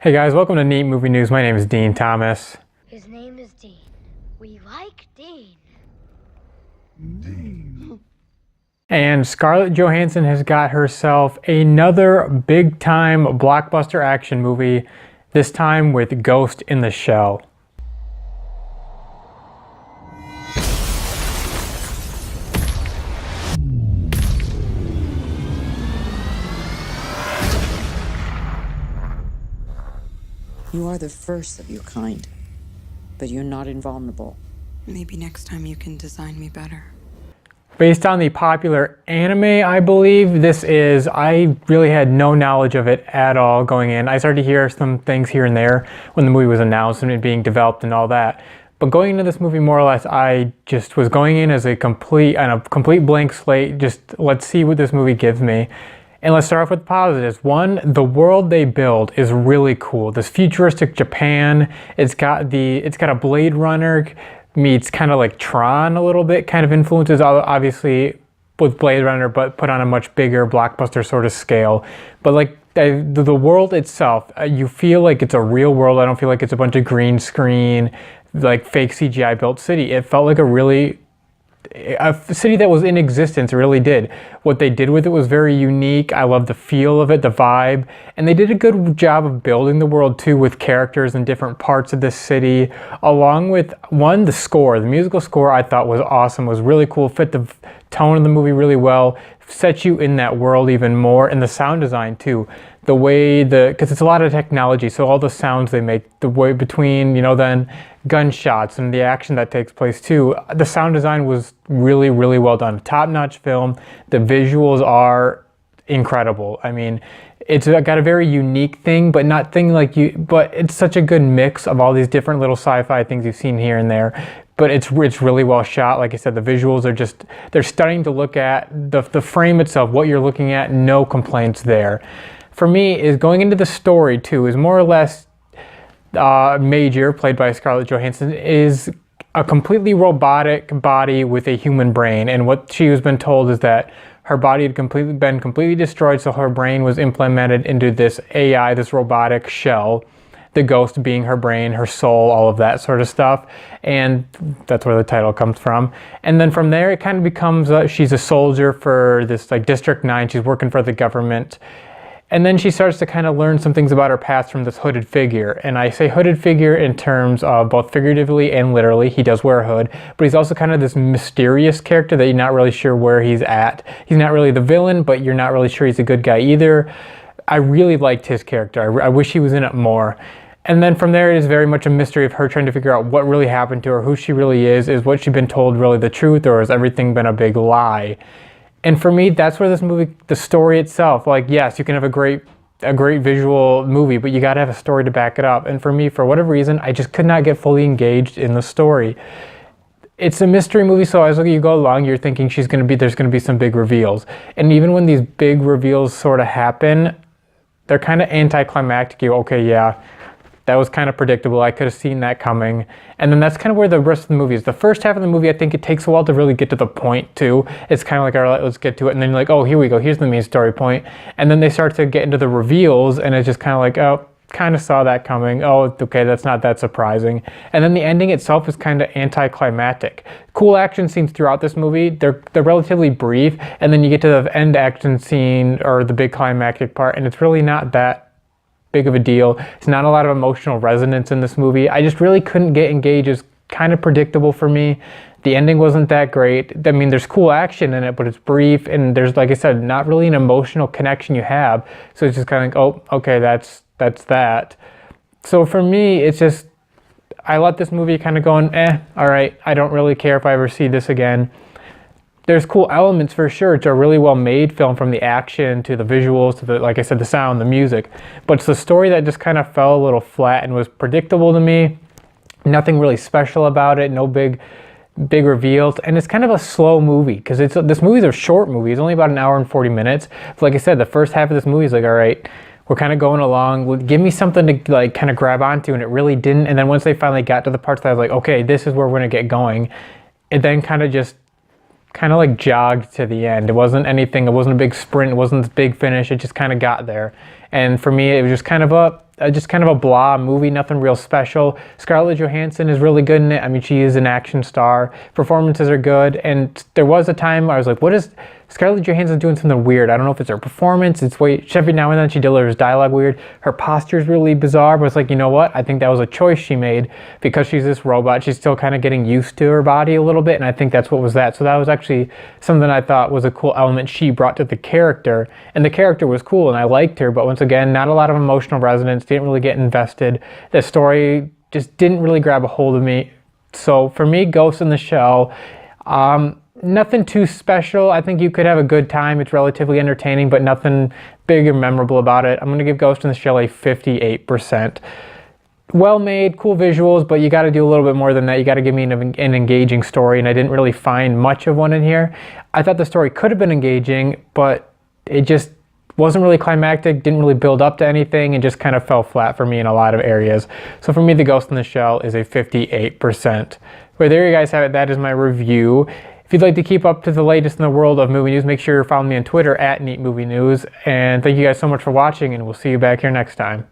Hey guys, welcome to Neat Movie News. My name is Dean Thomas. His name is Dean. We like Dean. And Scarlett Johansson has got herself another big-time blockbuster action movie, this time with Ghost in the Shell. You are the first of your kind, but you're not invulnerable. Maybe next time you can design me better. Based on the popular anime, I believe this is. I really had no knowledge of it at all going in. I started to hear some things here and there when the movie was announced and it being developed and all that. But going into this movie, more or less, I just was going in as a complete blank slate. Just let's see what this movie gives me. And let's start off with positives. One, the world they build is really cool. This futuristic Japan. It's got a Blade Runner meets kind of like Tron a little bit, kind of influences obviously with Blade Runner, but put on a much bigger blockbuster sort of scale. But like the world itself, you feel like it's a real world. I don't feel like it's a bunch of green screen, like fake CGI built city. It felt like a city that was in existence. Really did. What they did with it was very unique. I love the feel of it, the vibe, and they did a good job of building the world too, with characters in different parts of this city, along with the score. The musical score I thought was awesome, was really cool, fit the tone of the movie really well, set you in that world even more, and the sound design too. The way because it's a lot of technology, so all the sounds they make, the way between, then gunshots and the action that takes place too, the sound design was really, really well done. Top-notch film. The visuals are incredible. I mean, it's got a very unique thing, but it's such a good mix of all these different little sci-fi things you've seen here and there. But it's really well shot. Like I said, the visuals are they're stunning to look at. The frame itself, what you're looking at, no complaints there. For me, is going into the story too, is more or less Major, played by Scarlett Johansson, is a completely robotic body with a human brain. And what she has been told is that her body had been completely destroyed, so her brain was implemented into this AI, this robotic shell. The ghost being her brain, her soul, all of that sort of stuff. And that's where the title comes from. And then from there, it kind of becomes, she's a soldier for this like District 9. She's working for the government. And then she starts to kind of learn some things about her past from this hooded figure. And I say hooded figure in terms of both figuratively and literally. He does wear a hood, but he's also kind of this mysterious character that you're not really sure where he's at. He's not really the villain, but you're not really sure he's a good guy either. I really liked his character. I wish he was in it more. And then from there, it is very much a mystery of her trying to figure out what really happened to her, who she really is what she's been told really the truth, or has everything been a big lie? And for me, that's where this movie, the story itself, like, yes, you can have a great visual movie, but you gotta have a story to back it up. And for me, for whatever reason, I just could not get fully engaged in the story. It's a mystery movie, so as you go along, you're thinking there's gonna be some big reveals. And even when these big reveals sort of happen, they're kind of anticlimactic. Okay, yeah, that was kind of predictable. I could have seen that coming. And then that's kind of where the rest of the movie is. The first half of the movie, I think it takes a while to really get to the point too. It's kind of like, all right, let's get to it. And then you're like, oh, here we go. Here's the main story point. And then they start to get into the reveals, and it's just kind of like, oh, kind of saw that coming. Oh, okay, that's not that surprising. And then the ending itself is kind of anticlimactic. Cool action scenes throughout this movie. They're relatively brief. And then you get to the end action scene, or the big climactic part, and it's really not that big of a deal. It's not a lot of emotional resonance in this movie. I just really couldn't get engaged. It's kind of predictable for me. The ending wasn't that great. I mean, there's cool action in it, but it's brief, and there's, like I said, not really an emotional connection you have. So it's just kind of like, oh, okay, that's that. So for me, it's just, I let this movie kind of going, all right, I don't really care if I ever see this again. There's cool elements for sure. It's a really well-made film, from the action to the visuals to like I said, the sound, the music. But it's the story that just kind of fell a little flat and was predictable to me. Nothing really special about it. No big reveals. And it's kind of a slow movie, because this movie's a short movie. It's only about an hour and 40 minutes. So like I said, the first half of this movie is like, all right, we're kind of going along. Give me something to like kind of grab onto, and it really didn't. And then once they finally got to the parts that I was like, okay, this is where we're gonna get going, it then kind of like jogged to the end. It wasn't anything, it wasn't a big sprint, it wasn't a big finish, it just kind of got there. And for me, it was just kind of just kind of a blah movie, nothing real special. Scarlett Johansson is really good in it. I mean, she is an action star. Performances are good. And there was a time I was like, what is Scarlett Johansson doing something weird? I don't know if it's her performance. It's every now and then she delivers dialogue weird. Her posture is really bizarre. But it's like, you know what? I think that was a choice she made because she's this robot. She's still kind of getting used to her body a little bit. And I think that's what was that. So that was actually something I thought was a cool element she brought to the character. And the character was cool and I liked her. But once again, not a lot of emotional resonance. Didn't really get invested. The story just didn't really grab a hold of me. So for me, Ghost in the Shell, nothing too special. I think you could have a good time. It's relatively entertaining, but nothing big or memorable about it. I'm going to give Ghost in the Shell a 58%. Well made, cool visuals, but you got to do a little bit more than that. You got to give me an engaging story, and I didn't really find much of one in here. I thought the story could have been engaging, but it just wasn't really climactic, didn't really build up to anything, and just kind of fell flat for me in a lot of areas. So for me, the Ghost in the Shell is a 58%. Well, there you guys have it. That is my review. If you'd like to keep up to the latest in the world of movie news, make sure you're following me on Twitter at NeatMovieNews. And thank you guys so much for watching, and we'll see you back here next time.